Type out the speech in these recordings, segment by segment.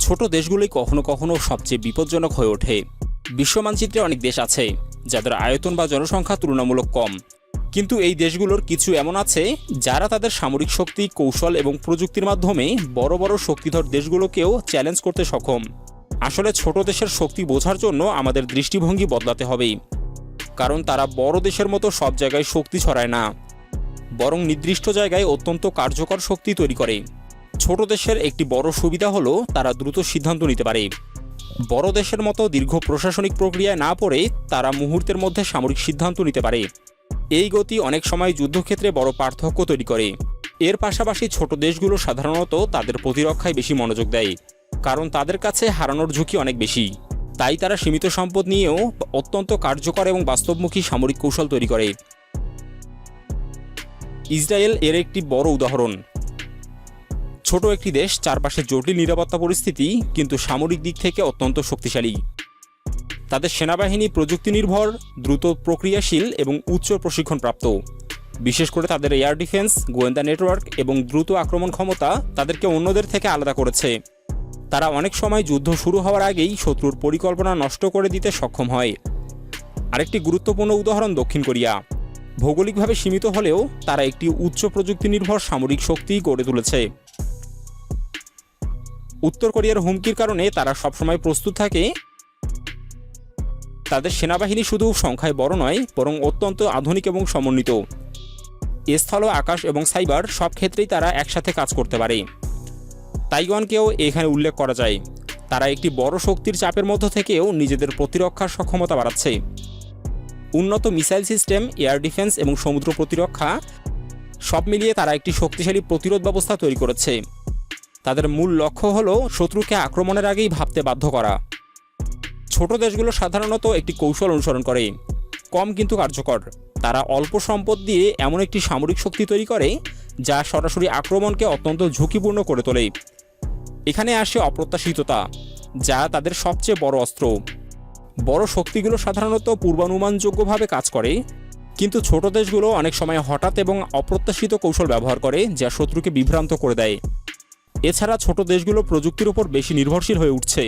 ছোট দেশগুলোই কখনো কখনো সবচেয়ে বিপজ্জনক হয়ে ওঠে। বিশ্ব মানচিত্রে অনেক দেশ আছে যাদের আয়তন বা জনসংখ্যা তুলনামূলক কম, কিন্তু এই দেশগুলোর কিছু এমন আছে যারা তাদের সামরিক শক্তি, কৌশল এবং প্রযুক্তির মাধ্যমে বড় বড় শক্তিধর দেশগুলোকেও চ্যালেঞ্জ করতে সক্ষম। আসলে ছোট দেশের শক্তি বোঝার জন্য আমাদের দৃষ্টিভঙ্গি বদলাতে হবে, কারণ তারা বড় দেশের মতো সব জায়গায় শক্তি ছড়ায় না, বরং নির্দিষ্ট জায়গায় অত্যন্ত কার্যকর শক্তি তৈরি করে। ছোট দেশের একটি বড় সুবিধা হলো তারা দ্রুত সিদ্ধান্ত নিতে পারে। বড় দেশের মতো দীর্ঘ প্রশাসনিক প্রক্রিয়ায় না পড়ে তারা মুহূর্তের মধ্যে সামরিক সিদ্ধান্ত নিতে পারে। এই গতি অনেক সময় যুদ্ধক্ষেত্রে বড় পার্থক্য তৈরি করে। এর পাশাপাশি ছোট দেশগুলো সাধারণত তাদের প্রতিরক্ষায় বেশি মনোযোগ দেয়, কারণ তাদের কাছে হারানোর ঝুঁকি অনেক বেশি। তাই তারা সীমিত সম্পদ নিয়েও অত্যন্ত কার্যকর এবং বাস্তবমুখী সামরিক কৌশল তৈরি করে। ইসরায়েল এর একটি বড় উদাহরণ। ছোট একটি দেশ, চারপাশে জটিল নিরাপত্তা পরিস্থিতি, কিন্তু সামরিক দিক থেকে অত্যন্ত শক্তিশালী। তাদের সেনাবাহিনী প্রযুক্তি নির্ভর, দ্রুত প্রক্রিয়াশীল এবং উচ্চ প্রশিক্ষণপ্রাপ্ত। বিশেষ করে তাদের এয়ার ডিফেন্স, গোয়েন্দা নেটওয়ার্ক এবং দ্রুত আক্রমণ ক্ষমতা তাদেরকে অন্যদের থেকে আলাদা করেছে। তারা অনেক সময় যুদ্ধ শুরু হওয়ার আগেই শত্রুর পরিকল্পনা নষ্ট করে দিতে সক্ষম হয়। আরেকটি গুরুত্বপূর্ণ উদাহরণ দক্ষিণ কোরিয়া। ভৌগোলিকভাবে সীমিত হলেও তারা একটি উচ্চ প্রযুক্তি নির্ভর সামরিক শক্তি গড়ে তুলেছে। উত্তর কোরিয়ার হুমকির কারণে তারা সবসময় প্রস্তুত থাকে। তাদের সেনাবাহিনী শুধু সংখ্যায় বড় নয়, বরং অত্যন্ত আধুনিক এবং সমন্বিত। স্থল, আকাশ এবং সাইবার সব ক্ষেত্রেই তারা একসাথে কাজ করতে পারে। তাইওয়ানকেও এখানে উল্লেখ করা যায়। তারা একটি বড় শক্তির চাপের মধ্য থেকেও নিজেদের প্রতিরক্ষার সক্ষমতা বাড়াচ্ছে। উন্নত মিসাইল সিস্টেম, এয়ার ডিফেন্স এবং সমুদ্র প্রতিরক্ষা সব মিলিয়ে তারা একটি শক্তিশালী প্রতিরোধ ব্যবস্থা তৈরি করেছে। তাদের মূল লক্ষ্য হলো শত্রুকে আক্রমণের আগেই ভাবতে বাধ্য করা। ছোট দেশগুলো সাধারণত একটি কৌশল অনুসরণ করে, কম কিন্তু কার্যকর। তারা অল্প সম্পদ দিয়ে এমন একটি সামরিক শক্তি তৈরি করে যা সরাসরি আক্রমণকে অত্যন্ত ঝুঁকিপূর্ণ করে তোলে। এখানে আসে অপ্রত্যাশিততা, যা তাদের সবচেয়ে বড় অস্ত্র। বড় শক্তিগুলো সাধারণত পূর্বানুমানযোগ্যভাবে কাজ করে, কিন্তু ছোট দেশগুলো অনেক সময় হঠাৎ এবং অপ্রত্যাশিত কৌশল ব্যবহার করে যা শত্রুকে বিভ্রান্ত করে দেয়। এছাড়া ছোট দেশগুলো প্রযুক্তির উপর বেশি নির্ভরশীল হয়ে উঠছে।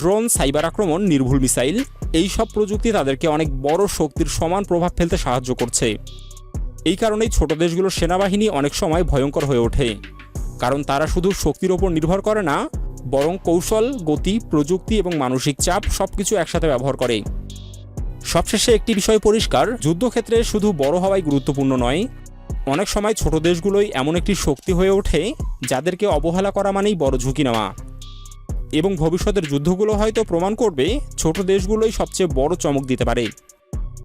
ড্রোন, সাইবার আক্রমণ, নির্ভুল মিসাইল, এই সব প্রযুক্তি তাদেরকে অনেক বড় শক্তির সমান প্রভাব ফেলতে সাহায্য করছে। এই কারণেই ছোট দেশগুলোর সেনাবাহিনী অনেক সময় ভয়ঙ্কর হয়ে ওঠে, কারণ তারা শুধু শক্তির ওপর নির্ভর করে না, বরং কৌশল, গতি, প্রযুক্তি এবং মানসিক চাপ সবকিছু একসাথে ব্যবহার করে। সবশেষে একটি বিষয় পরিষ্কার, যুদ্ধক্ষেত্রে শুধু বড় হওয়াই গুরুত্বপূর্ণ নয়। অনেক সময় ছোট দেশগুলোই এমন একটি শক্তি হয়ে ওঠে যাদেরকে অবহেলা করা মানেই বড় ঝুঁকি নেওয়া। এবং ভবিষ্যতের যুদ্ধগুলো হয়তো প্রমাণ করবে ছোট দেশগুলোই সবচেয়ে বড় চমক দিতে পারে।